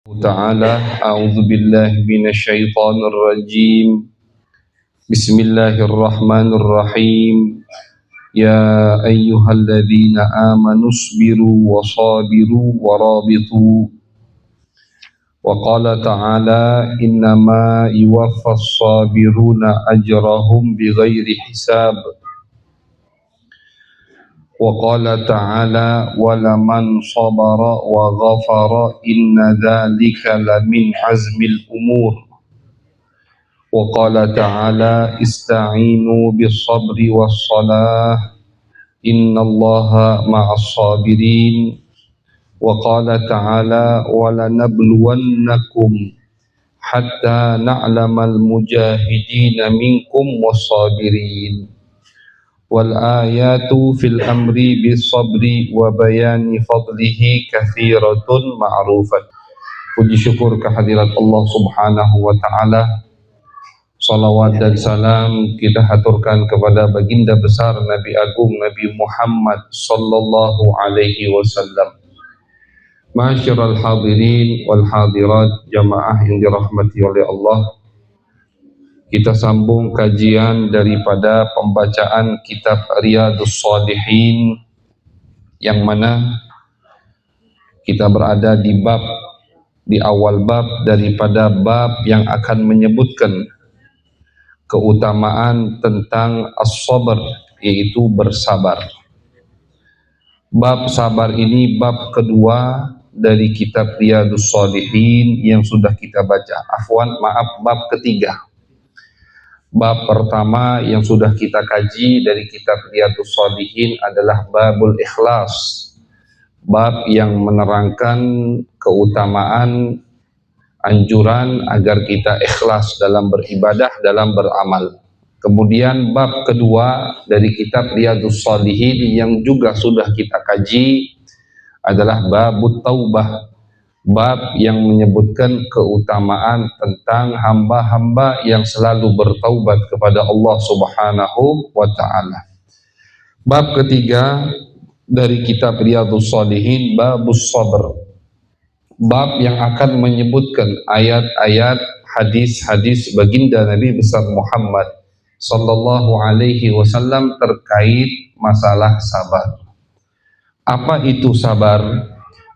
تعالى أعوذ بالله من الشيطان الرجيم بسم الله الرحمن الرحيم يا أيها الذين آمنوا اصبروا وصابروا ورابطوا وقال تعالى إنما يوفى الصابرون أجرهم بغير حساب وقال تعالى ولمن صبر وغفر إن ذلك لمن عزم الأمور وقال تعالى استعينوا بالصبر والصلاة إن الله مع الصابرين وقال تعالى ولنبلونكم حتى نعلم المجاهدين منكم والصابرين والآيات في الأمر بالصبر وبيان فضله كثيرة معروفة. Puji syukur kehadirat Allah Subhanahu wa Ta'ala. Salawat dan salam kita haturkan kepada baginda besar Nabi Agung Nabi Muhammad sallallahu alaihi wasallam. Ma'asyiral hadirin wal hadirat jamaah yang dirahmati oleh Allah. Kita sambung kajian daripada pembacaan kitab Riyadhus Shalihin, yang mana kita berada di awal bab daripada bab yang akan menyebutkan keutamaan tentang as-sabr, yaitu bersabar. Bab sabar ini bab kedua dari kitab Riyadhus Shalihin yang sudah kita baca. Bab ketiga. Bab pertama yang sudah kita kaji dari kitab Riyadhus Shalihin adalah babul ikhlas, bab yang menerangkan keutamaan anjuran agar kita ikhlas dalam beribadah, dalam beramal. Kemudian bab kedua dari kitab Riyadhus Shalihin yang juga sudah kita kaji adalah babut taubah, bab yang menyebutkan keutamaan tentang hamba-hamba yang selalu bertaubat kepada Allah Subhanahu wa Ta'ala. Bab ketiga dari kitab Riyadhus Shalihin, babus sabr, bab yang akan menyebutkan ayat-ayat, hadis-hadis baginda Nabi besar Muhammad sallallahu alaihi wasallam terkait masalah sabar. Apa itu sabar?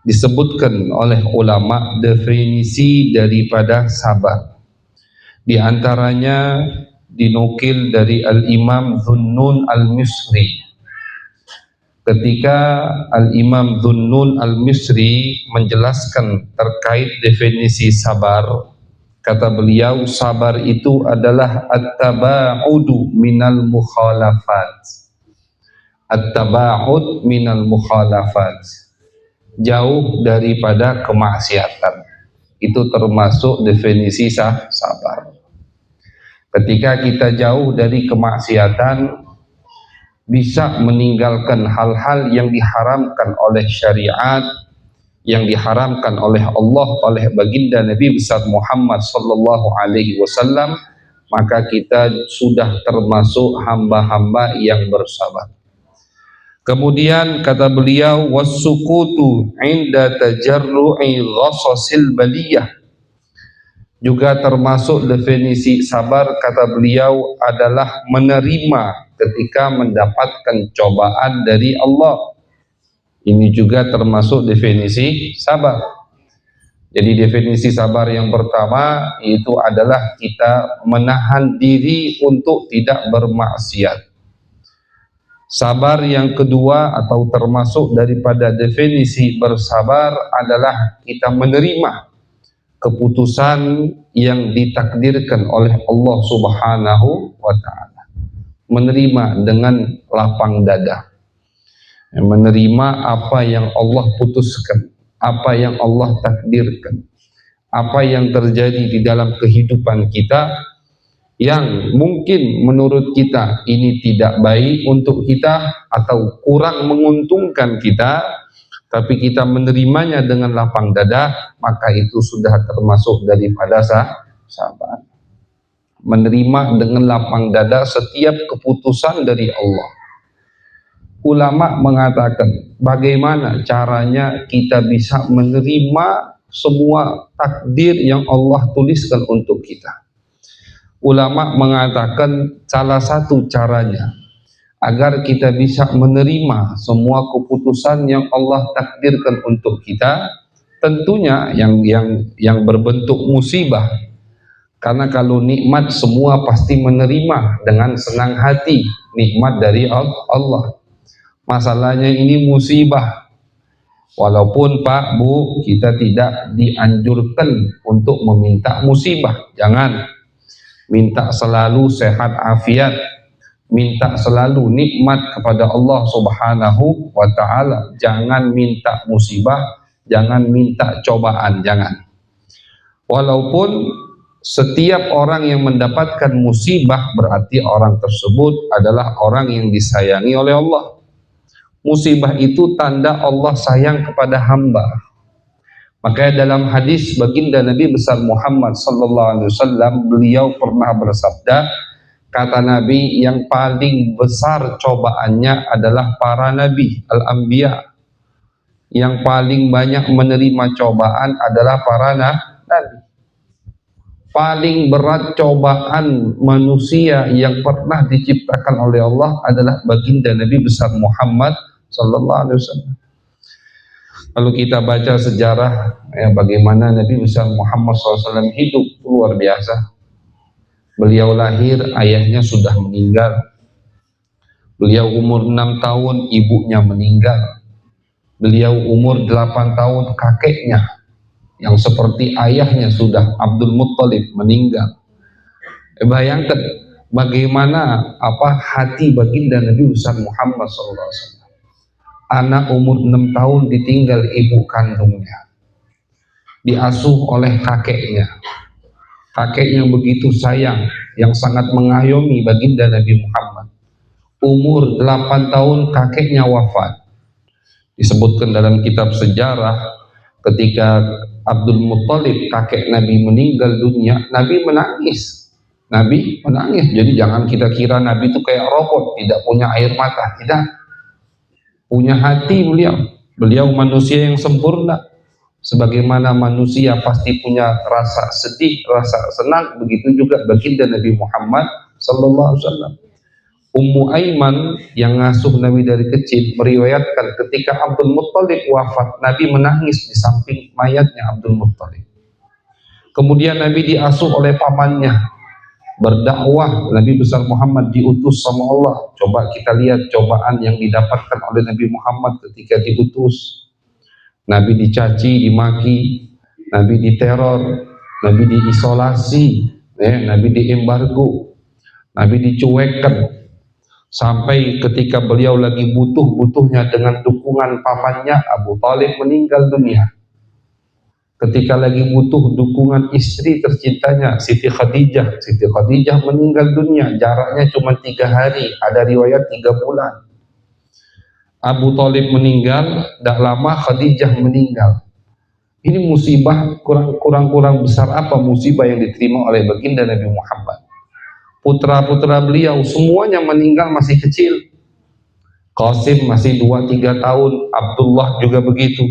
Disebutkan oleh ulama definisi daripada sabar. Di antaranya dinukil dari Al-Imam Dhunnun Al-Misri. Ketika Al-Imam Dhunnun Al-Misri menjelaskan terkait definisi sabar, kata beliau, sabar itu adalah at-taba'udu minal mukhalafat. At-taba'ud minal mukhalafat, jauh daripada kemaksiatan. Itu termasuk definisi sabar. Ketika kita jauh dari kemaksiatan, bisa meninggalkan hal-hal yang diharamkan oleh syariat, yang diharamkan oleh Allah, oleh baginda Nabi besar Muhammad sallallahu alaihi wasallam, maka kita sudah termasuk hamba-hamba yang bersabar. Kemudian kata beliau, wasukutu inda tajarru'i ghasasil baliyah, juga termasuk definisi sabar, kata beliau, adalah menerima ketika mendapatkan cobaan dari Allah. Ini juga termasuk definisi sabar. Jadi definisi sabar yang pertama itu adalah kita menahan diri untuk tidak bermaksiat. Sabar yang kedua atau termasuk daripada definisi bersabar adalah kita menerima keputusan yang ditakdirkan oleh Allah Subhanahu wa Ta'ala. Menerima dengan lapang dada. Menerima apa yang Allah putuskan, apa yang Allah takdirkan, apa yang terjadi di dalam kehidupan kita yang mungkin menurut kita ini tidak baik untuk kita atau kurang menguntungkan kita, tapi kita menerimanya dengan lapang dada, maka itu sudah termasuk daripada sabar. Menerima dengan lapang dada setiap keputusan dari Allah. Ulama mengatakan bagaimana caranya kita bisa menerima semua takdir yang Allah tuliskan untuk kita. Ulama mengatakan salah satu caranya agar kita bisa menerima semua keputusan yang Allah takdirkan untuk kita, tentunya yang berbentuk musibah. Karena kalau nikmat semua pasti menerima dengan senang hati nikmat dari Allah. Masalahnya ini musibah. Walaupun Pak, Bu, kita tidak dianjurkan untuk meminta musibah. Jangan. Minta selalu sehat afiat. Minta selalu nikmat kepada Allah Subhanahu wa ta'ala. Jangan minta musibah, jangan minta cobaan, jangan. Walaupun setiap orang yang mendapatkan musibah berarti orang tersebut adalah orang yang disayangi oleh Allah. Musibah itu tanda Allah sayang kepada hamba. Makanya dalam hadis baginda Nabi besar Muhammad sallallahu alaihi wasallam, beliau pernah bersabda, kata Nabi, yang paling besar cobaannya adalah para nabi, al-anbiya. Yang paling banyak menerima cobaan adalah para nabi. Paling berat cobaan manusia yang pernah diciptakan oleh Allah adalah baginda Nabi besar Muhammad sallallahu alaihi wasallam. Lalu kita baca sejarah bagaimana Nabi besar Muhammad SAW hidup, luar biasa. Beliau lahir, ayahnya sudah meninggal. Beliau umur 6 tahun, ibunya meninggal. Beliau umur 8 tahun, kakeknya yang seperti ayahnya sudah, Abdul Muttalib, meninggal. Bayangkan bagaimana hati baginda Nabi besar Muhammad SAW. Anak umur 6 tahun ditinggal ibu kandungnya, diasuh oleh kakeknya. Kakek yang begitu sayang, yang sangat mengayomi baginda Nabi Muhammad. Umur 8 tahun kakeknya wafat. Disebutkan dalam kitab sejarah, ketika Abdul Muttalib kakek Nabi meninggal dunia, Nabi menangis. Nabi menangis. Jadi jangan kita kira Nabi itu kayak robot, tidak punya air mata. Tidak. Punya hati beliau. Beliau manusia yang sempurna. Sebagaimana manusia pasti punya rasa sedih, rasa senang, begitu juga baginda Nabi Muhammad sallallahu alaihi wasallam. Ummu Aiman yang ngasuh Nabi dari kecil meriwayatkan ketika Abdul Muttalib wafat, Nabi menangis di samping mayatnya Abdul Muttalib. Kemudian Nabi diasuh oleh pamannya, berdakwah. Nabi besar Muhammad diutus sama Allah. Coba kita lihat cobaan yang didapatkan oleh Nabi Muhammad ketika diutus. Nabi dicaci, dimaki, Nabi diteror, Nabi diisolasi, Nabi diembargo, Nabi dicuekkan, sampai ketika beliau lagi butuh-butuhnya dengan dukungan pamannya, Abu Thalib meninggal dunia. Ketika lagi butuh dukungan istri tercintanya, Siti Khadijah meninggal dunia. Jaraknya cuma 3 hari, ada riwayat 3 bulan. Abu Thalib meninggal, tidak lama Khadijah meninggal. Ini musibah kurang besar apa musibah yang diterima oleh baginda Nabi Muhammad. Putra-putra beliau semuanya meninggal masih kecil. Qasim masih 2-3 tahun, Abdullah juga begitu.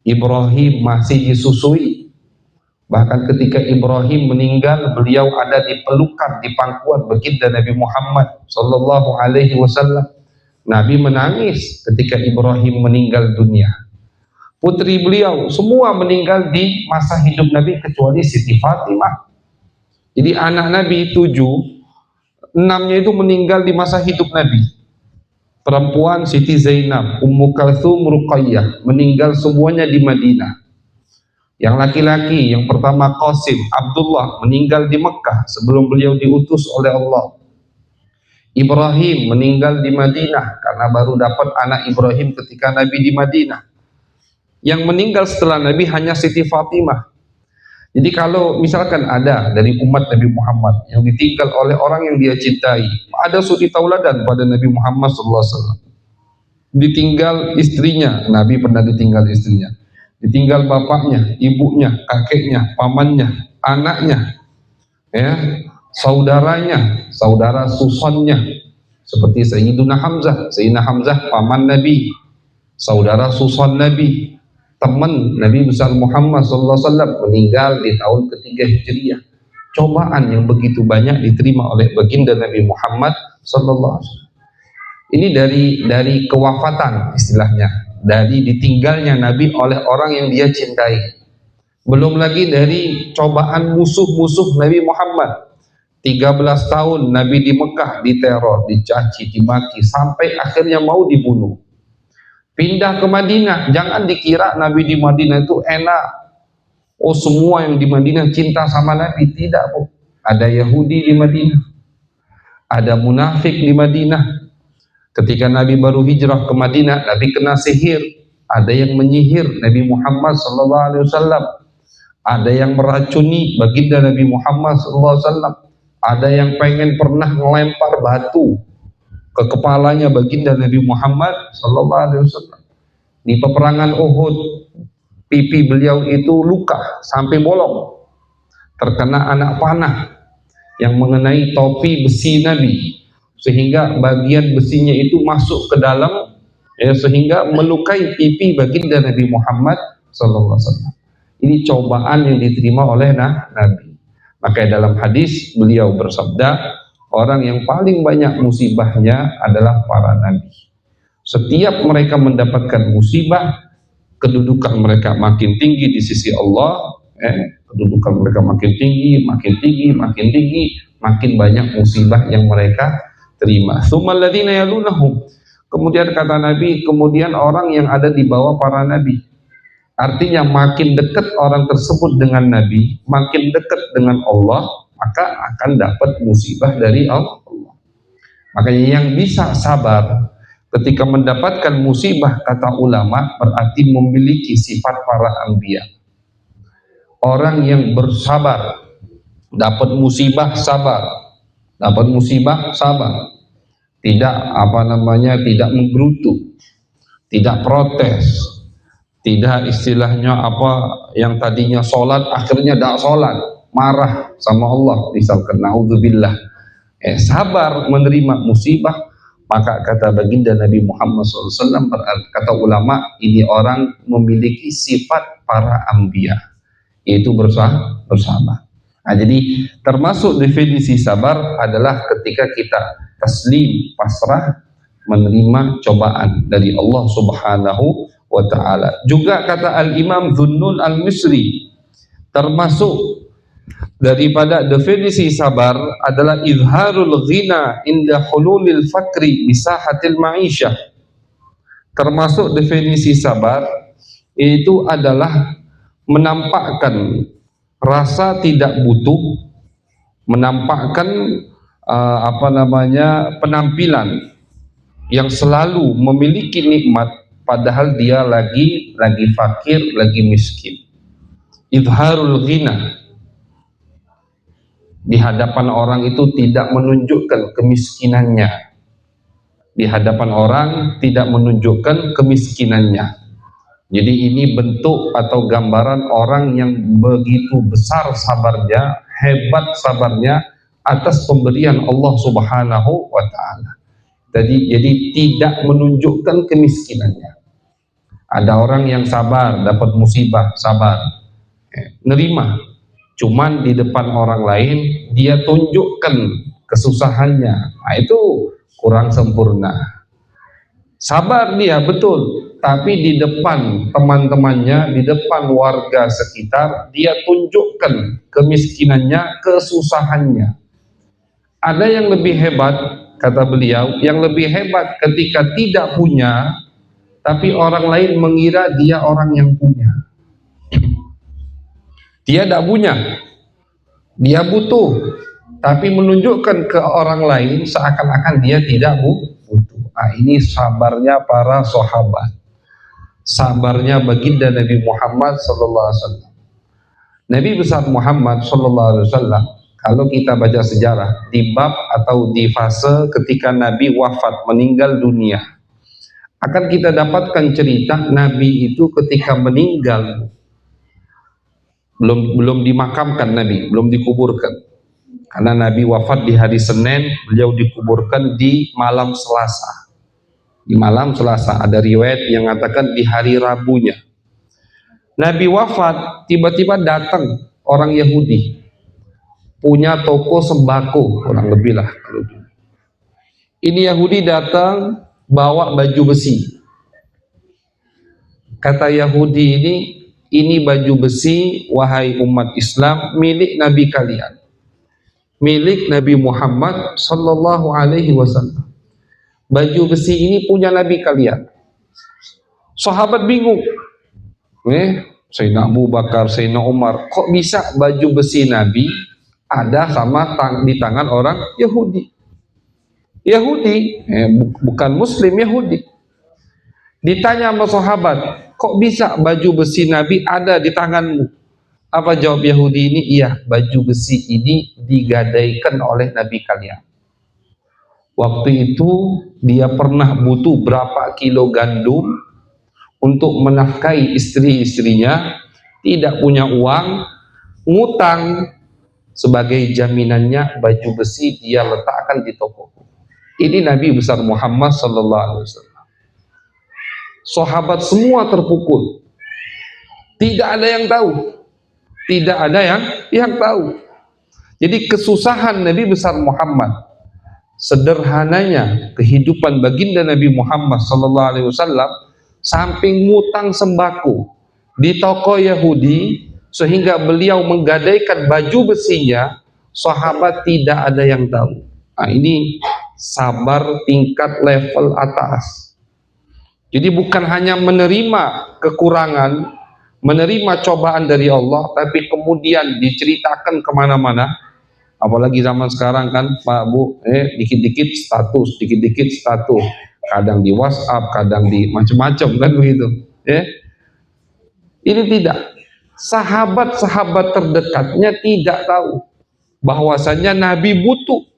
Ibrahim masih disusui. Bahkan ketika Ibrahim meninggal, beliau ada di pelukan, di pangkuan baginda Nabi Muhammad sallallahu alaihi wasallam. Nabi menangis ketika Ibrahim meninggal dunia. Putri beliau semua meninggal di masa hidup Nabi kecuali Siti Fatimah. Jadi anak Nabi 7, 6-nya itu meninggal di masa hidup Nabi. Perempuan Siti Zainab, Ummu Kalthum, Ruqayyah meninggal semuanya di Madinah. Yang laki-laki, yang pertama Qasim, Abdullah meninggal di Mekah sebelum beliau diutus oleh Allah. Ibrahim meninggal di Madinah karena baru dapat anak Ibrahim ketika Nabi di Madinah. Yang meninggal setelah Nabi hanya Siti Fatimah. Jadi kalau misalkan ada dari umat Nabi Muhammad yang ditinggal oleh orang yang dia cintai, ada suri tauladan pada Nabi Muhammad SAW. Ditinggal istrinya, Nabi pernah ditinggal istrinya. Ditinggal bapaknya, ibunya, kakeknya, pamannya, anaknya, saudaranya, saudara susannya, seperti Sayyidina Hamzah. Sayyidina Hamzah paman Nabi, saudara susan Nabi. teman Nabi besar Muhammad SAW, meninggal di tahun ketiga Hijriah. Cobaan yang begitu banyak diterima oleh baginda Nabi Muhammad SAW. Ini dari kewafatan istilahnya, dari ditinggalnya Nabi oleh orang yang dia cintai. Belum lagi dari cobaan musuh-musuh Nabi Muhammad. 13 tahun Nabi di Mekah diteror, dicaci, dimaki, sampai akhirnya mau dibunuh. Pindah ke Madinah, jangan dikira Nabi di Madinah itu enak. Oh, semua yang di Madinah cinta sama Nabi. Tidak, Bu. Ada Yahudi di Madinah, ada munafik di Madinah. Ketika Nabi baru hijrah ke Madinah, Nabi kena sihir. Ada yang menyihir Nabi Muhammad SAW. Ada yang meracuni baginda Nabi Muhammad SAW. Ada yang pernah melempar batu ke kepalanya baginda Nabi Muhammad SAW. Di peperangan Uhud, pipi beliau itu luka sampai bolong, terkena anak panah yang mengenai topi besi Nabi, sehingga bagian besinya itu masuk ke dalam, sehingga melukai pipi baginda Nabi Muhammad SAW. Ini cobaan yang diterima oleh Nabi. Maka dalam hadis beliau bersabda, orang yang paling banyak musibahnya adalah para nabi. Setiap mereka mendapatkan musibah, kedudukan mereka makin tinggi di sisi Allah. Kedudukan mereka makin tinggi, makin tinggi, makin tinggi, makin banyak musibah yang mereka terima. Tsummal ladzina yalunahum. Kemudian kata Nabi, kemudian orang yang ada di bawah para nabi. Artinya makin dekat orang tersebut dengan Nabi, makin dekat dengan Allah, maka akan dapat musibah dari Allah. Makanya yang bisa sabar ketika mendapatkan musibah, kata ulama, berarti memiliki sifat para anbiya. Orang yang bersabar, dapat musibah sabar, dapat musibah sabar, tidak tidak menggerutu, tidak protes, tidak istilahnya yang tadinya sholat akhirnya tidak sholat, marah sama Allah misalkan, naudzubillah. Sabar menerima musibah, maka kata baginda Nabi Muhammad SAW, kata ulama, ini orang memiliki sifat para anbiya, yaitu bersabar. Nah, jadi termasuk definisi sabar adalah ketika kita taslim, pasrah, menerima cobaan dari Allah Subhanahu wa ta'ala. Juga kata Al-Imam Dhunnun Al-Misri, termasuk daripada definisi sabar adalah izharul ghina inda hululil fakri bisahatil ma'isyah. Termasuk definisi sabar itu adalah menampakkan rasa tidak butuh, menampakkan penampilan yang selalu memiliki nikmat padahal dia lagi fakir, lagi miskin. Izharul ghina, di hadapan orang itu tidak menunjukkan kemiskinannya. Di hadapan orang tidak menunjukkan kemiskinannya. Jadi ini bentuk atau gambaran orang yang begitu besar sabarnya, hebat sabarnya atas pemberian Allah Subhanahu wa ta'ala. Jadi tidak menunjukkan kemiskinannya. Ada orang yang sabar, dapat musibah, sabar, nerima. Cuman di depan orang lain dia tunjukkan kesusahannya. Nah, itu kurang sempurna. Sabar dia betul, tapi di depan teman-temannya, di depan warga sekitar, dia tunjukkan kemiskinannya, kesusahannya. Ada yang lebih hebat, kata beliau, yang lebih hebat ketika tidak punya, tapi orang lain mengira dia orang yang punya. Dia tidak punya, dia butuh, tapi menunjukkan ke orang lain seakan-akan dia tidak butuh. Ini sabarnya para sahabat, sabarnya baginda Nabi Muhammad SAW. Nabi besar Muhammad SAW, kalau kita baca sejarah di bab atau di fase ketika Nabi wafat, meninggal dunia, akan kita dapatkan cerita Nabi itu ketika meninggal belum dimakamkan, Nabi belum dikuburkan, karena Nabi wafat di hari Senin, beliau dikuburkan di malam Selasa. Di malam Selasa, ada riwayat yang mengatakan di hari Rabunya. Nabi wafat, tiba-tiba datang orang Yahudi, punya toko sembako, kurang lebih lah kalau dulu. Ini Yahudi datang bawa baju besi. Kata Yahudi ini baju besi, wahai umat Islam, milik Nabi kalian, milik Nabi Muhammad sallallahu alaihi wasallam. Baju besi ini punya Nabi kalian. Sahabat bingung. Sayyidina Abu Bakar, Sayyidina Umar, kok bisa baju besi Nabi ada sama di tangan orang Yahudi? Bukan Muslim, Yahudi. Ditanya sama sahabat, kok bisa baju besi Nabi ada di tanganmu? Apa jawab Yahudi ini? Iya, baju besi ini digadaikan oleh Nabi kalian. Waktu itu dia pernah butuh berapa kilo gandum untuk menafkahi istri-istrinya, tidak punya uang, ngutang, sebagai jaminannya baju besi dia letakkan di toko. Ini Nabi besar Muhammad sallallahu alaihi wasallam. Sahabat semua terpukul. Tidak ada yang tahu. Tidak ada yang tahu. Jadi kesusahan Nabi besar Muhammad, sederhananya kehidupan baginda Nabi Muhammad sallallahu alaihi wasallam, samping ngutang sembako di toko Yahudi sehingga beliau menggadaikan baju besinya, sahabat tidak ada yang tahu. Nah, ini sabar tingkat level atas. Jadi bukan hanya menerima kekurangan, menerima cobaan dari Allah, tapi kemudian diceritakan kemana-mana. Apalagi zaman sekarang kan, Pak Bu, dikit-dikit status, kadang di WhatsApp, kadang di macam-macam kan begitu. Ini tidak. Sahabat-sahabat terdekatnya tidak tahu bahwasannya Nabi butuh.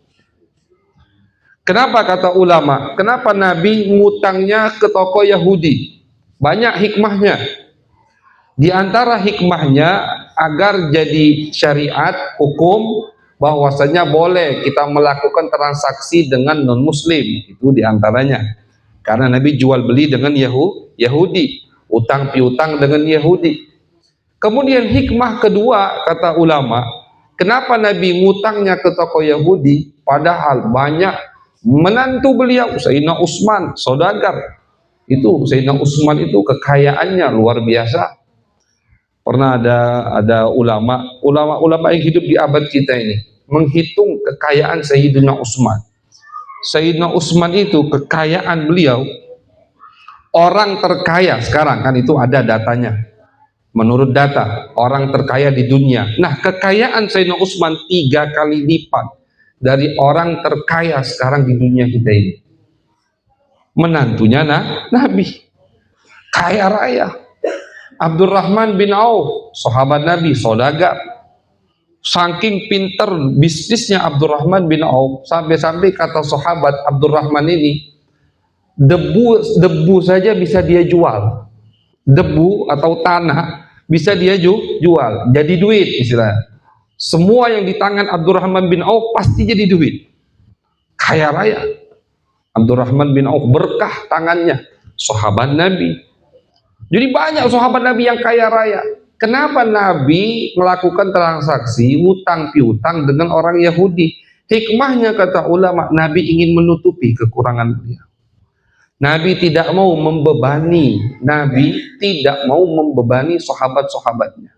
Kenapa kata ulama? Kenapa Nabi ngutangnya ke toko Yahudi? Banyak hikmahnya. Di antara hikmahnya agar jadi syariat hukum bahwasanya boleh kita melakukan transaksi dengan non muslim, itu di antaranya. Karena Nabi jual beli dengan Yahudi, utang piutang dengan Yahudi. Kemudian hikmah kedua kata ulama, kenapa Nabi ngutangnya ke toko Yahudi padahal banyak menantu beliau Sayyidina Utsman saudagar. Itu Sayyidina Utsman itu kekayaannya luar biasa. Pernah ada ulama yang hidup di abad kita ini menghitung kekayaan Sayyidina Utsman. Sayyidina Utsman itu kekayaan beliau, orang terkaya sekarang kan itu ada datanya. Menurut data orang terkaya di dunia. Nah, kekayaan Sayyidina Utsman 3 kali lipat dari orang terkaya sekarang di dunia kita ini. Menantunya Nabi, kaya raya. Abdurrahman bin Auf, sahabat Nabi, saudagar. Saking pinter bisnisnya Abdurrahman bin Auf, sampai-sampai kata sahabat Abdurrahman ini, debu saja bisa dia jual. Debu atau tanah bisa dia jual, jadi duit istilahnya. Semua yang di tangan Abdurrahman bin Auf pasti jadi duit. Kaya raya. Abdurrahman bin Auf berkah tangannya. Sahabat Nabi. Jadi banyak sahabat Nabi yang kaya raya. Kenapa Nabi melakukan transaksi utang piutang dengan orang Yahudi? Hikmahnya kata ulama, Nabi ingin menutupi kekurangan beliau. Nabi tidak mau membebani. Nabi tidak mau membebani sahabat-sahabatnya.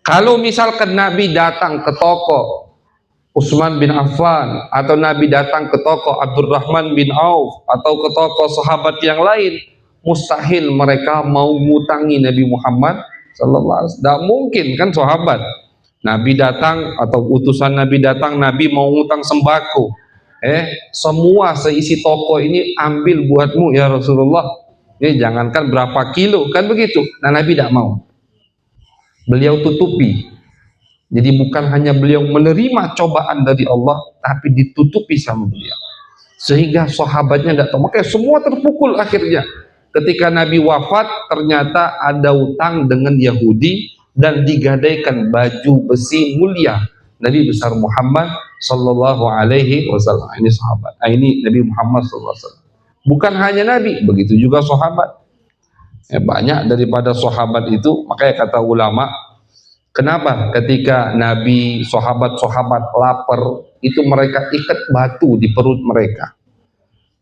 Kalau misalkan Nabi datang ke toko Utsman bin Affan, atau Nabi datang ke toko Abdurrahman bin Auf, atau ke toko sahabat yang lain, mustahil mereka mau ngutangi Nabi Muhammad sallallahu alaihi wasallam. Tidak mungkin kan sahabat. Nabi datang atau utusan Nabi datang, Nabi mau ngutang sembako. Semua seisi toko ini ambil buatmu ya Rasulullah. Ini jangankan berapa kilo, kan begitu. Nah, Nabi tidak mau. Beliau tutupi. Jadi bukan hanya beliau menerima cobaan dari Allah, tapi ditutupi sama beliau. Sehingga sahabatnya tidak tahu. Makanya semua terpukul akhirnya. Ketika Nabi wafat, ternyata ada utang dengan Yahudi dan digadaikan baju besi mulia Nabi besar Muhammad sallallahu alaihi wasallam. Ini sahabat. Ini Nabi Muhammad sallallahu alaihi wasallam. Bukan hanya Nabi, begitu juga sahabat. Banyak daripada sahabat itu, makanya kata ulama, kenapa ketika Nabi, sahabat-sahabat lapar, itu mereka ikat batu di perut mereka.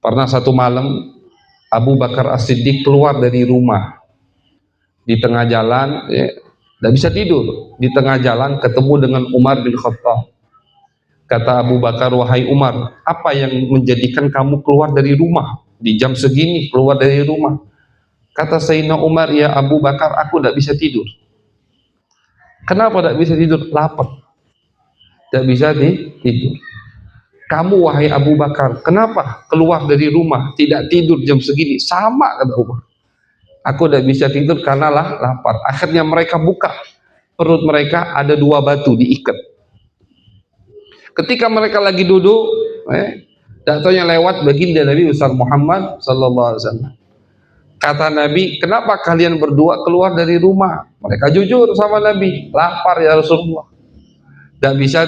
Pernah satu malam Abu Bakar As-Siddiq keluar dari rumah, di tengah jalan, tidak bisa tidur. Di tengah jalan ketemu dengan Umar bin Khattab. Kata Abu Bakar, wahai Umar, apa yang menjadikan kamu keluar dari rumah di jam segini, keluar dari rumah? Kata Sayyidina Umar, ya Abu Bakar, aku tidak bisa tidur. Kenapa tidak bisa tidur? Lapar. Tidak bisa tidur. Kamu wahai Abu Bakar, kenapa keluar dari rumah tidak tidur jam segini? Sama, kata Umar. Aku tidak bisa tidur karena lapar. Akhirnya mereka buka perut mereka, ada 2 batu diikat. Ketika mereka lagi duduk, datangnya lewat baginda Nabi besar Muhammad sallallahu alaihi wasallam. Kata Nabi, kenapa kalian berdua keluar dari rumah? Mereka jujur sama Nabi, lapar ya Rasulullah, tidak bisa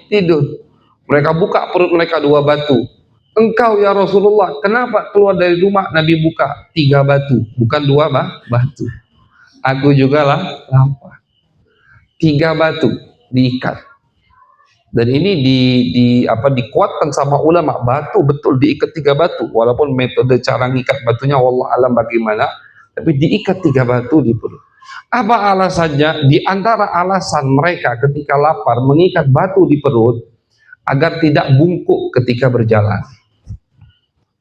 tidur. Mereka buka perut mereka 2 batu. Engkau ya Rasulullah, kenapa keluar dari rumah? Nabi buka 3 batu, bukan 2 batu. Aku juga lapar. 3 batu diikat. Dan ini dikuatkan sama ulama, batu betul diikat 3 batu, walaupun metode cara ngikat batunya wallah alam bagaimana, tapi diikat 3 batu di perut. Apa alasannya? Di antara alasan mereka ketika lapar mengikat batu di perut agar tidak bungkuk ketika berjalan.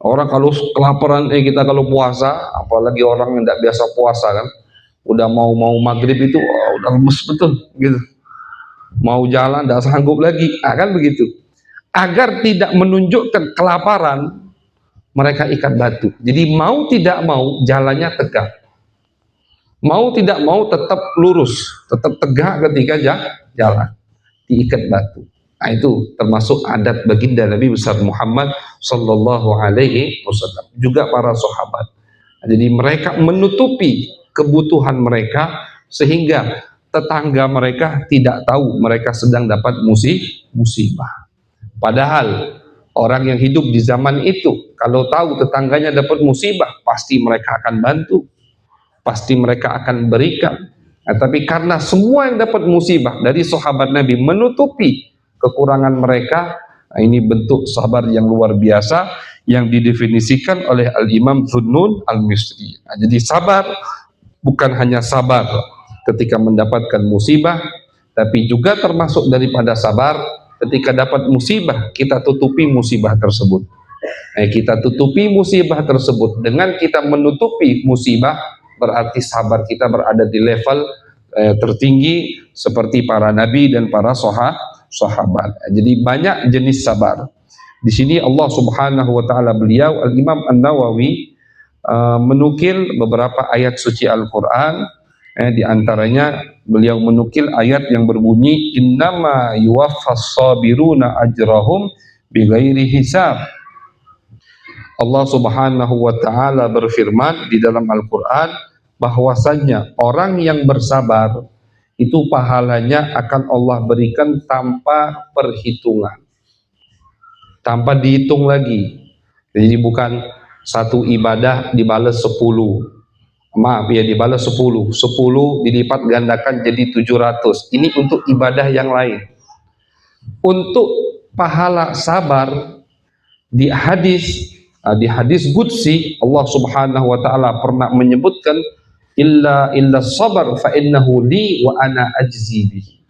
Orang kalau kelaparan, kita kalau puasa, apalagi orang yang tidak biasa puasa kan, udah mau maghrib itu udah lemes betul gitu. Mau jalan tidak sanggup lagi, kan begitu. Agar tidak menunjukkan kelaparan, mereka ikat batu. Jadi mau tidak mau jalannya tegak, mau tidak mau tetap lurus, tetap tegak ketika jalan, diikat batu. Nah, itu termasuk adat baginda Nabi besar Muhammad sallallahu alaihi wasallam, juga para sahabat. Jadi mereka menutupi kebutuhan mereka sehingga tetangga mereka tidak tahu mereka sedang dapat musibah. Padahal orang yang hidup di zaman itu kalau tahu tetangganya dapat musibah, pasti mereka akan bantu, pasti mereka akan berikan. Nah, tapi karena semua yang dapat musibah dari sahabat Nabi menutupi kekurangan mereka, nah ini bentuk sabar yang luar biasa yang didefinisikan oleh Al-Imam Dhunnun Al-Misri. Nah, jadi sabar bukan hanya sabar ketika mendapatkan musibah, tapi juga termasuk daripada sabar ketika dapat musibah, kita tutupi musibah tersebut. Kita tutupi musibah tersebut dengan kita menutupi musibah, berarti sabar kita berada di level tertinggi seperti para nabi dan para sahabat. Jadi banyak jenis sabar. Di sini Allah Subhanahu wa taala, beliau Al-Imam An-Nawawi menukil beberapa ayat suci Al-Qur'an. Di antaranya beliau menukil ayat yang berbunyi innama yuwaffas sabiruna ajrahum bighairi hisab. Allah Subhanahu wa taala berfirman di dalam Al-Qur'an bahwasanya orang yang bersabar itu pahalanya akan Allah berikan tanpa perhitungan, tanpa dihitung lagi. Jadi bukan satu ibadah dibalas 10, dibalas 10 dilipat gandakan jadi 700. Ini untuk ibadah yang lain. Untuk pahala sabar di hadis qudsi Allah Subhanahu wa taala pernah menyebutkan illa sabar fa innahu li wa ana ajzi bihi.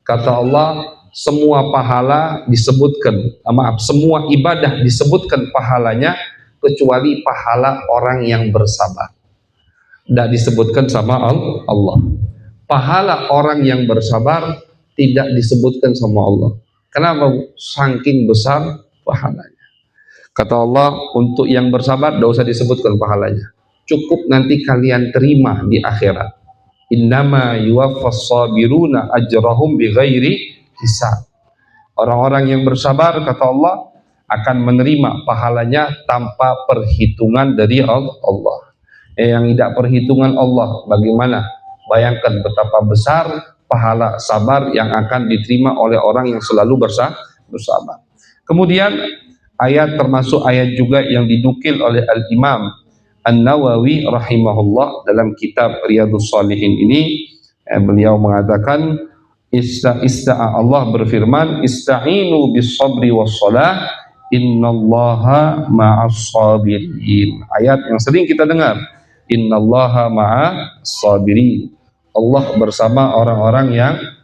Kata Allah, semua pahala disebutkan, semua ibadah disebutkan pahalanya kecuali pahala orang yang bersabar. Tidak disebutkan sama Allah. Pahala orang yang bersabar tidak disebutkan sama Allah. Kenapa? Saking besar pahalanya. Kata Allah, untuk yang bersabar tidak usah disebutkan pahalanya, cukup nanti kalian terima di akhirat. Innama yuwaffas sabiruna ajrahum bighairi hisab. Orang-orang yang bersabar, kata Allah, akan menerima pahalanya tanpa perhitungan dari Allah. Yang tidak perhitungan Allah, bagaimana? Bayangkan betapa besar pahala sabar yang akan diterima oleh orang yang selalu bersabar. Kemudian ayat termasuk ayat juga yang dinukil oleh Al-Imam An-Nawawi rahimahullah dalam kitab Riyadhus Shalihin ini beliau mengatakan Allah berfirman, ista'inu bis sabri was shalah innallaha ma'as sabirin. Ayat yang sering kita dengar, innallaha ma'as sabirin. Allah bersama orang-orang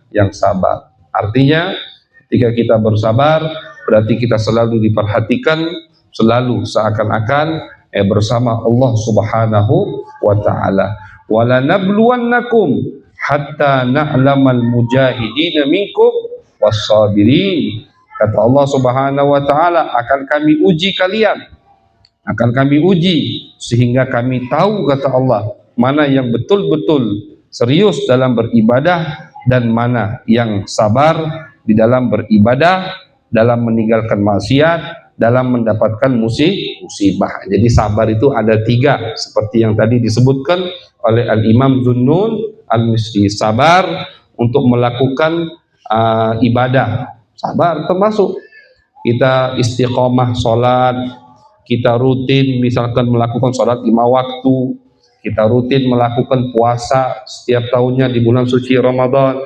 yang sabar. Artinya ketika kita bersabar berarti kita selalu diperhatikan, selalu seakan-akan bersama Allah Subhanahu wa taala. Wala nabluwannakum hatta na'lamal mujahidin minkum was-sabirin. Kata Allah Subhanahu wa taala, akan kami uji kalian, akan kami uji sehingga kami tahu, kata Allah, mana yang betul-betul serius dalam beribadah dan mana yang sabar di dalam beribadah, dalam meninggalkan maksiat, dalam mendapatkan musibah. Jadi sabar itu ada 3 seperti yang tadi disebutkan oleh Al-Imam Dhunnun Al-Misri. Sabar untuk melakukan ibadah, sabar termasuk kita istiqomah sholat, kita rutin misalkan melakukan sholat 5 waktu, kita rutin melakukan puasa setiap tahunnya di bulan suci Ramadan,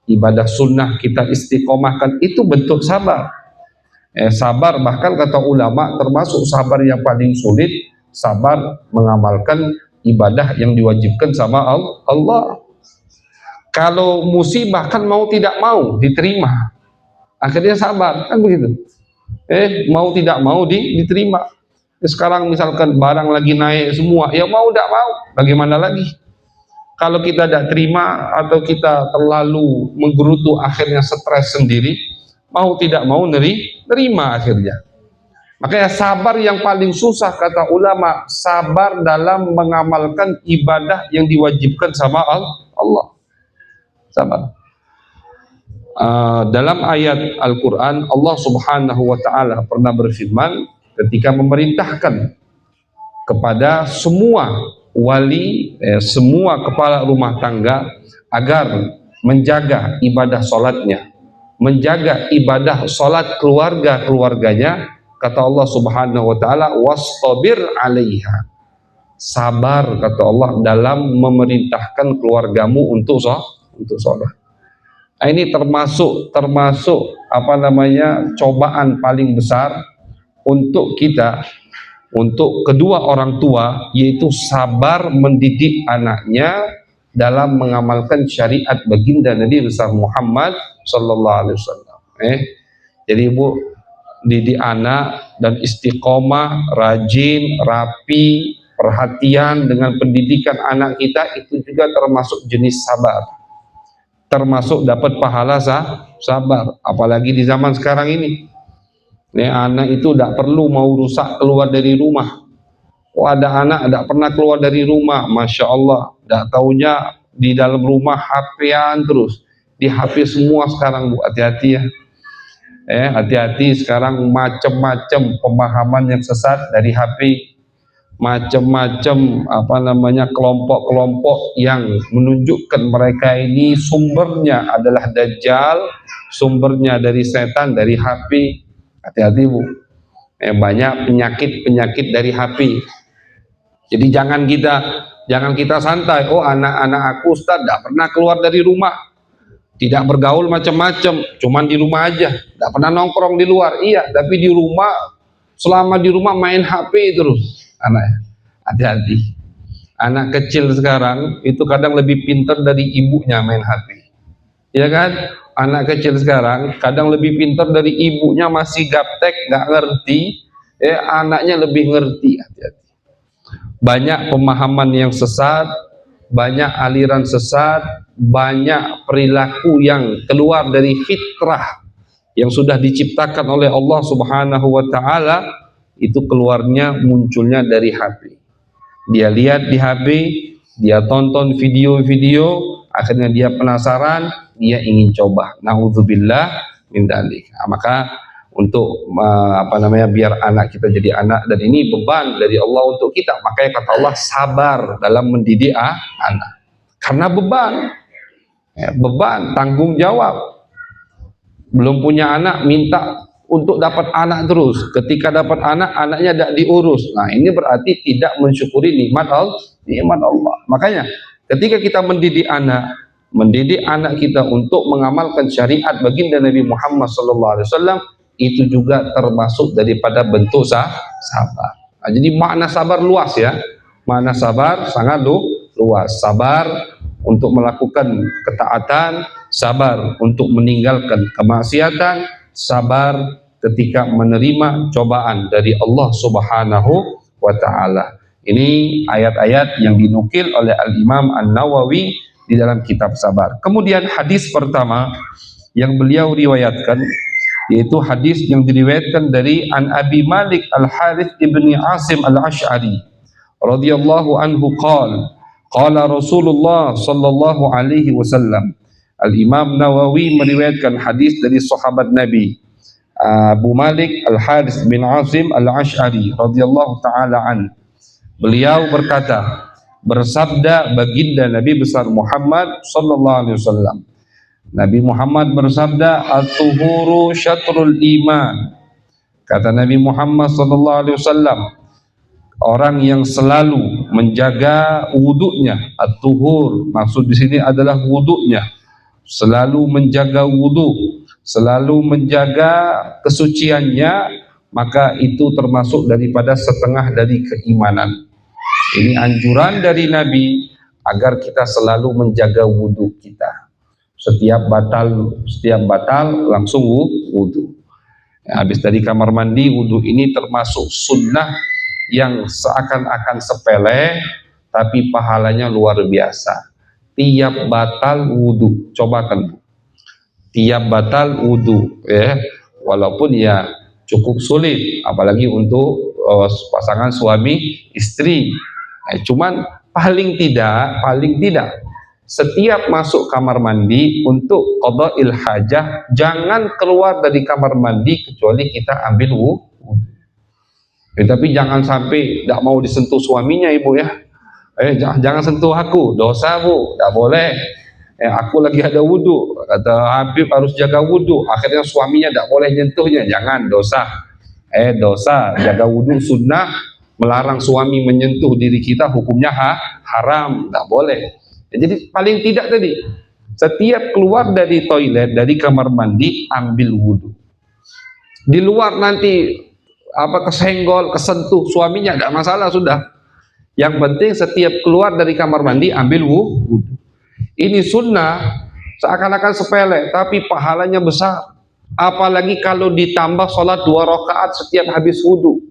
ibadah sunnah kita istiqomahkan, itu bentuk sabar. Sabar bahkan kata ulama termasuk sabar yang paling sulit, sabar mengamalkan ibadah yang diwajibkan sama Allah. Kalau musibah kan mau tidak mau diterima, akhirnya sabar, kan begitu. Mau tidak mau diterima. Sekarang misalkan barang lagi naik semua, ya mau tidak mau, bagaimana lagi? Kalau kita tidak terima atau kita terlalu menggerutu, akhirnya stres sendiri, mau tidak mau nerima akhirnya. Makanya sabar yang paling susah kata ulama, sabar dalam mengamalkan ibadah yang diwajibkan sama Allah. Sabar. Dalam ayat Al-Quran Allah Subhanahu wa ta'ala pernah berfirman ketika memerintahkan kepada semua wali, semua kepala rumah tangga agar menjaga ibadah sholatnya, menjaga ibadah sholat keluarganya. Kata Allah Subhanahu wa ta'ala, wastabir 'alaiha. Sabar kata Allah dalam memerintahkan keluargamu untuk sholat. Nah, ini termasuk cobaan paling besar untuk kita, untuk kedua orang tua, yaitu sabar mendidik anaknya dalam mengamalkan syariat baginda Nabi besar Muhammad sallallahu alaihi wasallam. Jadi ibu didik anak dan istiqomah, rajin, rapi, perhatian dengan pendidikan anak kita, itu juga termasuk jenis sabar, termasuk dapat pahala sabar. Apalagi di zaman sekarang ini, anak itu tidak perlu mau rusak keluar dari rumah. Ada anak tidak pernah keluar dari rumah, masya Allah, tidak taunya di dalam rumah HP-an terus, di HP semua sekarang bu, hati-hati ya. Hati-hati sekarang macam-macam pemahaman yang sesat dari HP, macam-macam kelompok-kelompok yang menunjukkan mereka ini sumbernya adalah Dajjal, sumbernya dari setan, dari HP. Hati-hati bu, banyak penyakit dari HP. Jadi jangan kita santai. Oh, anak-anak aku Ustaz tidak pernah keluar dari rumah, tidak bergaul macam-macam, cuman di rumah aja, tidak pernah nongkrong di luar. Iya, tapi di rumah, selama di rumah main HP terus. Anak, hati-hati. Anak kecil sekarang itu kadang lebih pintar dari ibunya main HP, ya kan? Anak kecil sekarang kadang lebih pintar dari ibunya, masih gaptek, nggak ngerti. Anaknya lebih ngerti. Hati-hati. Banyak pemahaman yang sesat, banyak aliran sesat, banyak perilaku yang keluar dari fitrah yang sudah diciptakan oleh Allah Subhanahu wa ta'ala, itu keluarnya munculnya dari HP. Dia lihat di HP, dia tonton video-video, akhirnya dia penasaran, dia ingin coba. Na'udzubillah min dzalik. Maka untuk biar anak kita jadi anak, dan ini beban dari Allah untuk kita, makanya kata Allah sabar dalam mendidik anak, karena beban tanggung jawab. Belum punya anak minta untuk dapat anak terus. Ketika dapat anak, anaknya tidak diurus. Nah, ini berarti tidak mensyukuri nikmat Allah. Nikmat Allah. Makanya ketika kita mendidik anak kita untuk mengamalkan syariat baginda Nabi Muhammad SAW, itu juga termasuk daripada bentuk sabar. Nah, jadi makna sabar luas ya. Makna sabar sangat luas. Sabar untuk melakukan ketaatan, sabar untuk meninggalkan kemaksiatan, sabar ketika menerima cobaan dari Allah Subhanahu wa taala. Ini ayat-ayat yang dinukil oleh Al-Imam An-Nawawi di dalam kitab Sabar. Kemudian hadis pertama yang beliau riwayatkan, yaitu hadis yang diriwayatkan dari An Abi Malik Al-Harith ibni Asim Al-Ash'ari radhiyallahu anhu qala Rasulullah sallallahu alaihi wasallam. Al-Imam Nawawi meriwayatkan hadis dari sahabat Nabi Abu Malik Al-Harith bin Asim Al-Ash'ari radhiyallahu taala an. Beliau berkata, bersabda baginda Nabi besar Muhammad sallallahu alaihi wasallam. Nabi Muhammad bersabda, "At-tuhuru syatrul iman." Kata Nabi Muhammad sallallahu alaihi wasallam, orang yang selalu menjaga wudunya, at-tuhur maksud di sini adalah wudunya, selalu menjaga wudu, selalu menjaga kesuciannya, maka itu termasuk daripada setengah dari keimanan. Ini anjuran dari Nabi agar kita selalu menjaga wudu kita. Setiap batal langsung wudu. Habis dari kamar mandi, wudu ini termasuk sunnah yang seakan-akan sepele, tapi pahalanya luar biasa. Tiap batal wudu, cobakan. Tiap batal wudu, ya, walaupun ya cukup sulit, apalagi untuk pasangan suami istri. Cuman paling tidak setiap masuk kamar mandi untuk qada'il hajah, jangan keluar dari kamar mandi kecuali kita ambil wudu. Tapi jangan sampai tidak mau disentuh suaminya, ibu ya. Jangan sentuh aku, dosa bu, tidak boleh. Aku lagi ada wudu, kata Habib harus jaga wudu, akhirnya suaminya tidak boleh nyentuhnya, jangan, dosa. Dosa, jaga wudu sunnah, melarang suami menyentuh diri kita hukumnya haram, tidak boleh. Jadi paling tidak tadi, setiap keluar dari toilet, dari kamar mandi, ambil wudu. Di luar nanti kesenggol, kesentuh suaminya, tidak masalah sudah. Yang penting setiap keluar dari kamar mandi ambil wudu. Ini sunnah, seakan-akan sepele, tapi pahalanya besar. Apalagi kalau ditambah sholat 2 rakaat setiap habis wudu,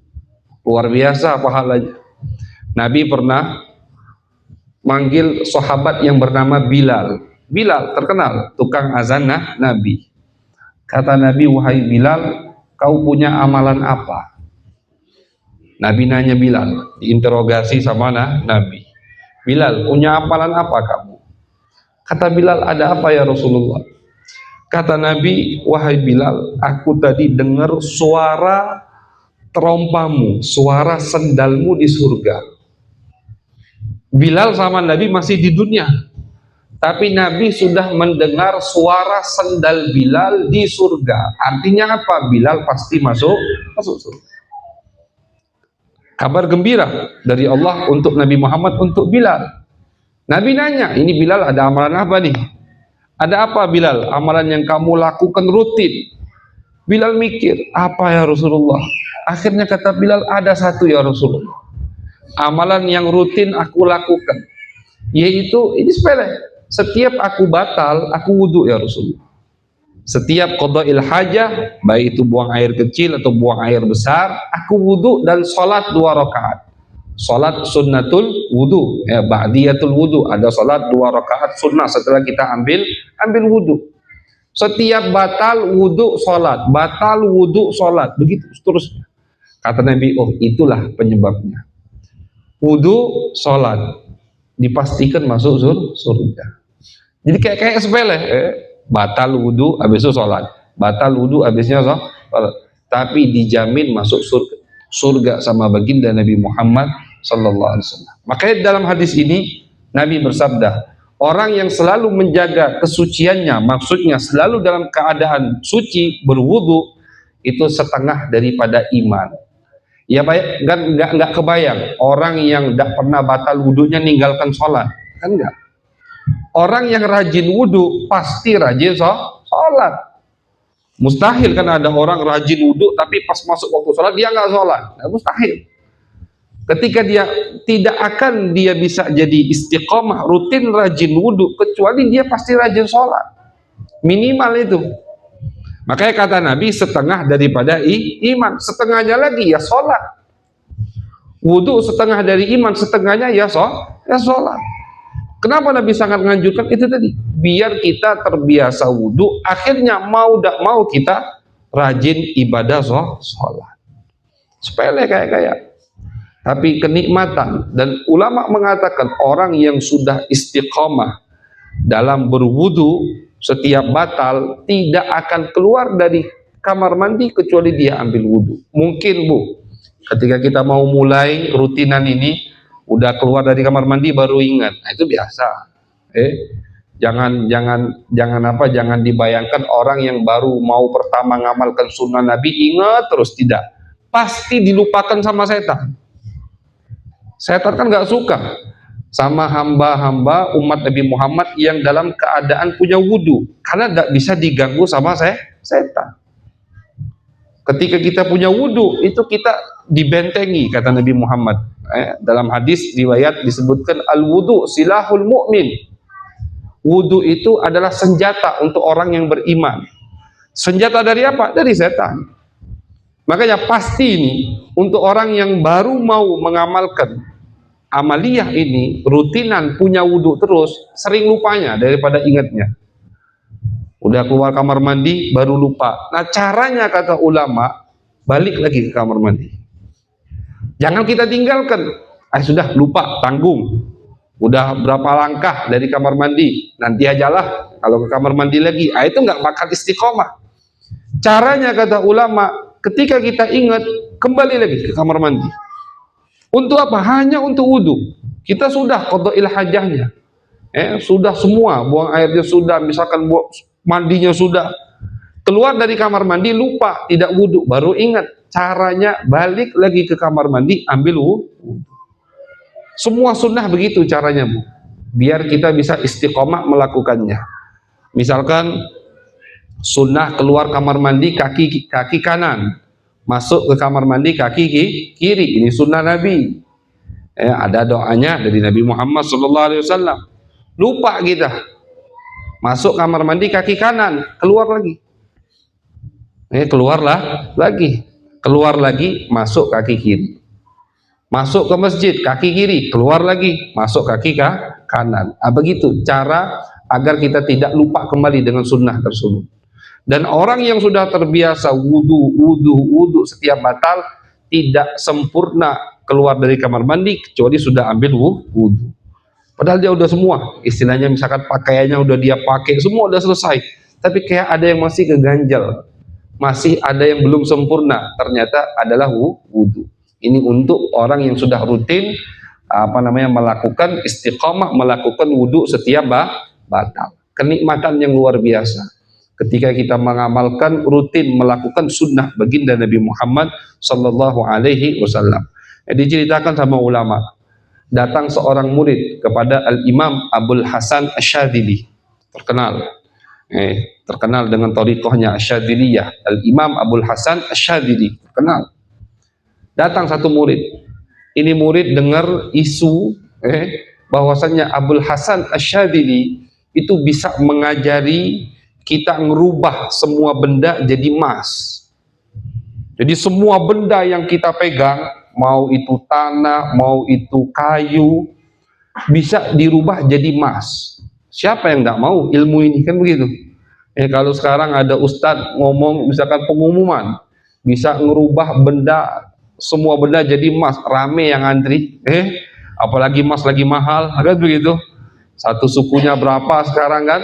luar biasa pahalanya. Nabi pernah manggil sahabat yang bernama Bilal. Bilal terkenal tukang azan Nabi. Kata Nabi, wahai Bilal, kau punya amalan apa? Nabi nanya Bilal, diinterogasi sama Nabi. Bilal, punya amalan apa kamu? Kata Bilal, ada apa ya Rasulullah? Kata Nabi, wahai Bilal, aku tadi dengar suara terompamu, suara sendalmu di surga. Bilal sama Nabi masih di dunia, tapi Nabi sudah mendengar suara sendal Bilal di surga. Artinya apa? Bilal pasti masuk surga. Kabar gembira dari Allah untuk Nabi Muhammad, untuk Bilal. Nabi nanya, ini Bilal ada amalan apa nih? Ada apa Bilal? Amalan yang kamu lakukan rutin. Bilal mikir, apa ya Rasulullah? Akhirnya kata Bilal, ada satu ya Rasulullah. Amalan yang rutin aku lakukan, yaitu ini sepele. Setiap aku batal, aku wudu ya Rasulullah. Setiap qada'il hajah, baik itu buang air kecil atau buang air besar, aku wudu dan sholat 2 rakaat. Salat sunnatul wudu, ba'diyatul wudu, ada salat 2 rakaat sunnah setelah kita ambil wudu. Setiap batal wudu salat, batal wudu salat, begitu seterusnya. Kata Nabi, oh itulah penyebabnya. Wudu salat dipastikan masuk surga. Jadi kayak sepele, batal wudu habis itu salat, batal wudu habisnya salat, tapi dijamin masuk surga sama baginda Nabi Muhammad sallallahu alaihi wasallam. Makanya dalam hadis ini Nabi bersabda, orang yang selalu menjaga kesuciannya, maksudnya selalu dalam keadaan suci, berwudu, itu setengah daripada iman. Ya baik, kan nggak kebayang orang yang nggak pernah batal wudunya ninggalkan sholat, kan nggak. Orang yang rajin wudu pasti rajin sholat. Mustahil kan ada orang rajin wudu tapi pas masuk waktu sholat dia nggak sholat, nah, mustahil. Ketika dia tidak akan dia bisa jadi istiqomah rutin rajin wudu kecuali dia pasti rajin sholat, minimal itu. Makanya kata Nabi setengah daripada iman, setengahnya lagi ya sholat. Wudhu setengah dari iman, setengahnya ya sholat. Kenapa Nabi sangat menganjurkan itu tadi? Biar kita terbiasa wudhu, akhirnya mau tidak mau kita rajin ibadah sholat. Sepele kayak tapi kenikmatan. Dan ulama mengatakan orang yang sudah istiqomah dalam berwudhu setiap batal tidak akan keluar dari kamar mandi kecuali dia ambil wudhu. Mungkin Bu, ketika kita mau mulai rutinan ini udah keluar dari kamar mandi baru ingat, nah, itu biasa. Jangan dibayangkan orang yang baru mau pertama ngamalkan sunnah Nabi ingat terus, tidak, pasti dilupakan sama setan. Setan kan nggak suka sama hamba-hamba umat Nabi Muhammad yang dalam keadaan punya wudhu, karena tidak bisa diganggu sama setan. Ketika kita punya wudhu itu kita dibentengi, kata Nabi Muhammad. Dalam hadis riwayat disebutkan al-wudhu silahul mu'min. Wudhu itu adalah senjata untuk orang yang beriman. Senjata dari apa? Dari setan. Makanya pasti ini untuk orang yang baru mau mengamalkan amaliyah ini, rutinan punya wudhu terus, sering lupanya daripada ingatnya. Udah keluar kamar mandi baru lupa. Nah caranya kata ulama, balik lagi ke kamar mandi. Jangan kita tinggalkan. Sudah lupa, tanggung. Udah berapa langkah dari kamar mandi, nanti ajalah kalau ke kamar mandi lagi. Itu nggak bakal istiqomah. Caranya kata ulama, ketika kita ingat, kembali lagi ke kamar mandi. Untuk apa? Hanya untuk wudhu. Kita sudah qadha'il hajahnya, sudah semua, buang airnya sudah, misalkan mandinya sudah, keluar dari kamar mandi lupa tidak wudhu, baru ingat. Caranya balik lagi ke kamar mandi, ambil wudhu. Semua sunnah begitu caranya Bu, biar kita bisa istiqomah melakukannya. Misalkan sunnah keluar kamar mandi kaki kanan, masuk ke kamar mandi kaki kiri, ini sunnah Nabi. Ada doanya dari Nabi Muhammad SAW. Lupa kita, masuk kamar mandi kaki kanan, keluar lagi, keluar lagi, masuk kaki kiri. Masuk ke masjid kaki kiri, keluar lagi, masuk kaki kanan. Begitu cara agar kita tidak lupa kembali dengan sunnah tersebut. Dan orang yang sudah terbiasa wudhu setiap batal tidak sempurna keluar dari kamar mandi kecuali sudah ambil wudhu. Padahal dia udah semua, istilahnya misalkan pakaiannya udah dia pakai, semua udah selesai, tapi kayak ada yang masih keganjal, masih ada yang belum sempurna, ternyata adalah wudhu. Ini untuk orang yang sudah rutin melakukan istiqamah, melakukan wudhu setiap batal. Kenikmatan yang luar biasa ketika kita mengamalkan rutin melakukan sunnah baginda Nabi Muhammad sallallahu alaihi wasallam. Diceritakan sama ulama, datang seorang murid kepada Al-Imam Abul Hasan Asy-Syadzili, terkenal dengan thariqahnya Asy-Syadziliyah. Al-Imam Abul Hasan Asy-Syadzili terkenal. Datang satu murid, ini murid dengar isu bahwasannya Abul Hasan Asy-Syadzili itu bisa mengajari kita ngerubah semua benda jadi emas. Jadi semua benda yang kita pegang, mau itu tanah, mau itu kayu, bisa dirubah jadi emas. Siapa yang nggak mau ilmu ini, kan begitu. Kalau sekarang ada ustadz ngomong misalkan pengumuman bisa ngerubah benda, semua benda jadi emas, rame yang antri. Apalagi emas lagi mahal, kan begitu. Satu sukunya berapa sekarang kan?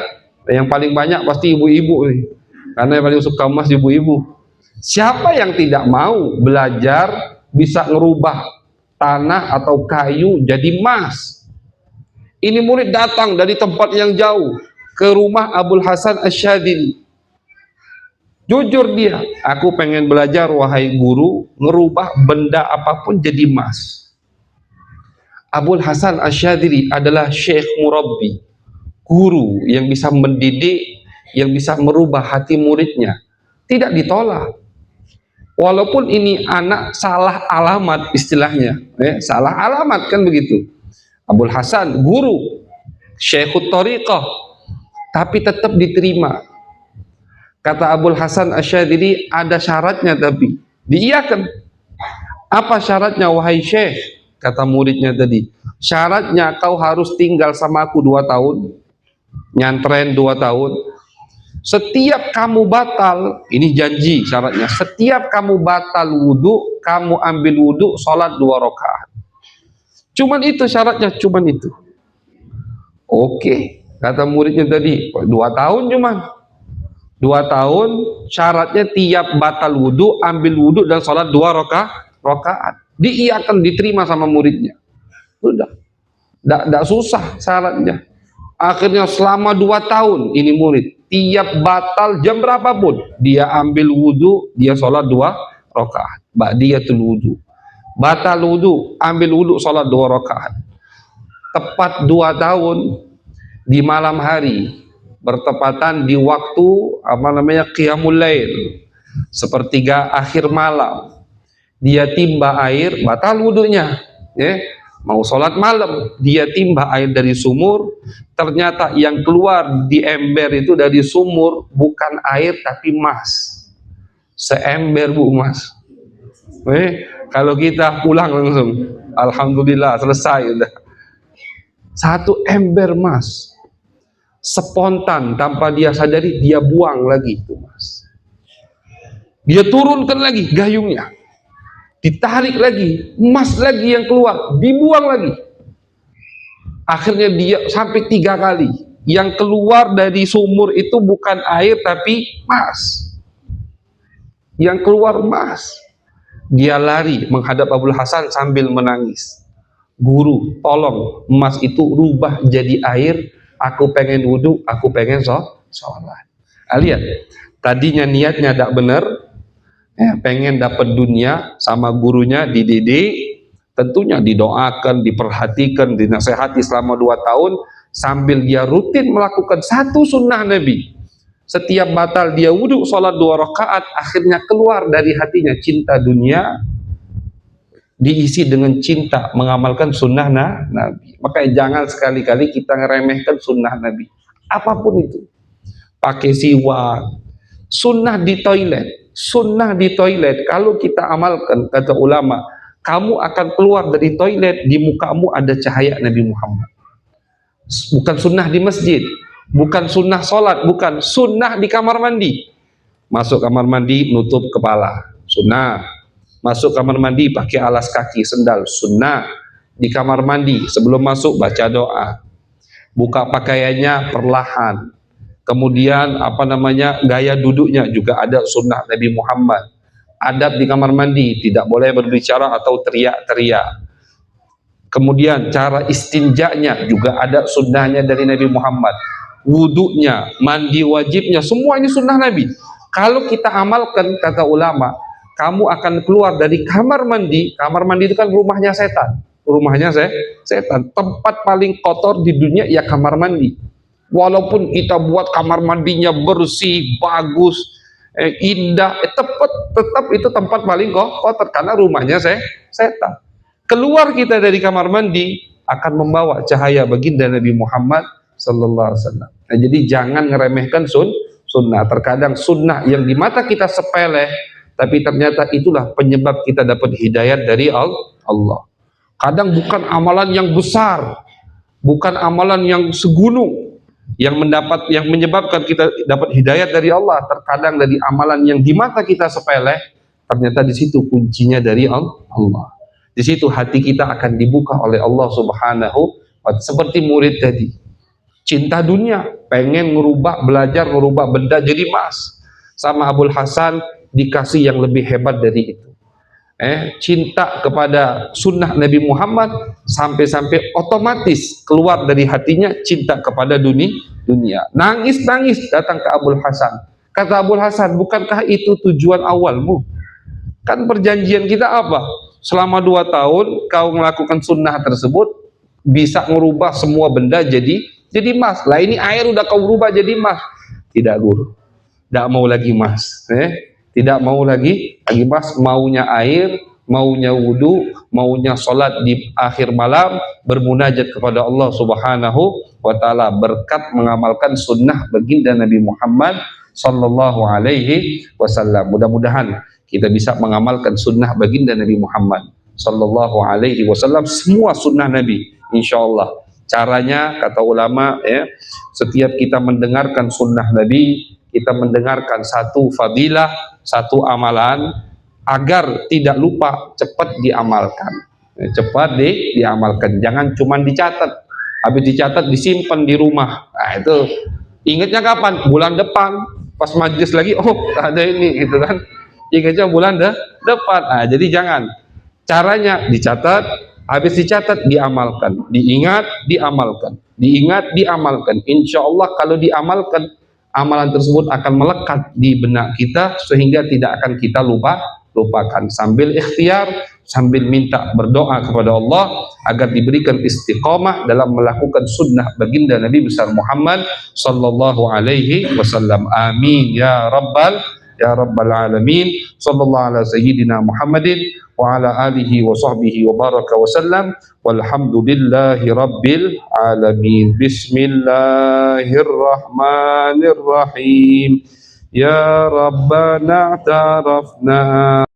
Yang paling banyak pasti ibu-ibu nih, karena yang paling suka emas ibu-ibu. Siapa yang tidak mau belajar bisa ngerubah tanah atau kayu jadi emas? Ini murid datang dari tempat yang jauh ke rumah Abul Hasan Asy-Syadzili. Jujur dia, aku pengen belajar wahai guru, ngerubah benda apapun jadi emas. Abul Hasan Asyadili adalah syekh murabbi, guru yang bisa mendidik, yang bisa merubah hati muridnya. Tidak ditolak. Walaupun ini anak salah alamat istilahnya, salah alamat kan begitu. Abul Hasan guru, syekhut thariqah, tapi tetap diterima. Kata Abul Hasan Asyadili, ada syaratnya tapi diiyakan. Apa syaratnya wahai syekh? Kata muridnya tadi, syaratnya kau harus tinggal sama aku 2 tahun, nyantren 2 tahun. Setiap kamu batal, ini janji syaratnya, setiap kamu batal wudhu, kamu ambil wudhu, sholat 2 rakaat. Cuman itu syaratnya, cuman itu. Oke, kata muridnya tadi, 2 tahun cuman. 2 tahun, syaratnya tiap batal wudhu, ambil wudhu dan sholat 2 rakaat. Diiyakan, diterima sama muridnya. Sudah, tidak susah syaratnya. Akhirnya selama 2 tahun ini murid, tiap batal jam berapapun, dia ambil wudhu, dia sholat 2 rakaat. Ba'diyatul wudhu. Batal wudhu, ambil wudhu, sholat 2 rakaat. Tepat 2 tahun di malam hari, bertepatan di waktu qiyamul lail, sepertiga akhir malam, dia timba air, batal wudhunya, mau sholat malam, dia timba air dari sumur, ternyata yang keluar di ember itu dari sumur bukan air tapi emas, seember bu emas. Kalau kita pulang langsung, alhamdulillah selesai udah. 1 ember emas, spontan tanpa dia sadari dia buang lagi itu emas. Dia turunkan lagi gayungnya, ditarik lagi, emas lagi yang keluar, dibuang lagi. Akhirnya dia sampai 3 kali. Yang keluar dari sumur itu bukan air tapi emas. Yang keluar emas. Dia lari menghadap Abul Hasan sambil menangis. Guru, tolong emas itu rubah jadi air. Aku pengen wudhu, aku pengen sholat. Lihat, tadinya niatnya tidak benar, pengen dapat dunia, sama gurunya dididik, tentunya didoakan, diperhatikan, dinasehati selama 2 tahun, sambil dia rutin melakukan 1 sunnah Nabi. Setiap batal dia wudhu, sholat 2 rakaat, akhirnya keluar dari hatinya cinta dunia, diisi dengan cinta mengamalkan sunnah Nabi. Makanya jangan sekali-kali kita ngeremehkan sunnah Nabi, apapun itu. Pakai siwak, sunnah di toilet, sunnah di toilet, kalau kita amalkan, kata ulama, kamu akan keluar dari toilet, di mukamu ada cahaya Nabi Muhammad. Bukan sunnah di masjid, bukan sunnah sholat, bukan sunnah di kamar mandi. Masuk kamar mandi nutup kepala, sunnah. Masuk kamar mandi pakai alas kaki, sendal, sunnah. Di kamar mandi sebelum masuk baca doa. Buka pakaiannya perlahan. Kemudian gaya duduknya juga ada sunnah Nabi Muhammad. Adab di kamar mandi, tidak boleh berbicara atau teriak-teriak. Kemudian cara istinjanya juga ada sunnahnya dari Nabi Muhammad. Wuduknya, mandi wajibnya, semua ini sunnah Nabi. Kalau kita amalkan, kata ulama, kamu akan keluar dari kamar mandi. Kamar mandi itu kan rumahnya setan. Rumahnya setan. Tempat paling kotor di dunia ya kamar mandi. Walaupun kita buat kamar mandinya bersih, bagus, indah, tetap itu tempat paling kotor karena rumahnya setan. Keluar kita dari kamar mandi akan membawa cahaya baginda Nabi Muhammad sallallahu alaihi wasallam. Nah, jadi jangan ngeremehkan sunnah. Terkadang sunnah yang di mata kita sepele, tapi ternyata itulah penyebab kita dapat hidayat dari Allah. Kadang bukan amalan yang besar, bukan amalan yang segunung, yang menyebabkan kita dapat hidayat dari Allah. Terkadang dari amalan yang di mata kita sepele, ternyata di situ kuncinya dari Allah. Di situ hati kita akan dibuka oleh Allah Subhanahu wa Ta'ala. Seperti murid tadi, cinta dunia, pengen belajar ngerubah benda jadi emas. Sama Abul Hasan dikasih yang lebih hebat dari itu. Cinta kepada sunnah Nabi Muhammad sampai-sampai otomatis keluar dari hatinya cinta kepada dunia. Nangis-nangis datang ke Abul Hasan. Kata Abul Hasan, bukankah itu tujuan awalmu? Kan perjanjian kita apa? Selama 2 tahun kau melakukan sunnah tersebut, bisa merubah semua benda jadi emas. Lah ini air udah kau rubah jadi emas. Tidak guru, tidak mau lagi emas, tidak mau lagi emas, maunya air, maunya wudu, maunya sholat di akhir malam, bermunajat kepada Allah Subhanahu wa Ta'ala berkat mengamalkan sunnah baginda Nabi Muhammad sallallahu alaihi wasallam. Mudah-mudahan kita bisa mengamalkan sunnah baginda Nabi Muhammad sallallahu alaihi wasallam, semua sunnah Nabi, insyaallah. Caranya, kata ulama, setiap kita mendengarkan sunnah Nabi, kita mendengarkan satu fadilah, satu amalan, agar tidak lupa, cepat diamalkan. Cepat diamalkan, jangan cuma dicatat. Habis dicatat disimpan di rumah. Nah, itu ingatnya kapan? Bulan depan, pas majlis lagi, oh ada ini, gitu kan. Ingatnya bulan depan. Nah, jadi jangan. Caranya dicatat, habis dicatat diamalkan, diingat, diamalkan, diingat, diamalkan. Insya Allah kalau diamalkan, amalan tersebut akan melekat di benak kita sehingga tidak akan kita lupakan. Sambil ikhtiar, sambil minta berdoa kepada Allah agar diberikan istiqamah dalam melakukan sunnah baginda Nabi besar Muhammad sallallahu alaihi wasallam. Amin ya rabbal alamin. Sallallahu ala sayyidina Muhammadin wa ala alihi wa sahbihi wa baraka wa sallam, walhamdulillahi rabbil alamin. Bismillahirrahmanirrahim. Ya Rabbana ta'rafna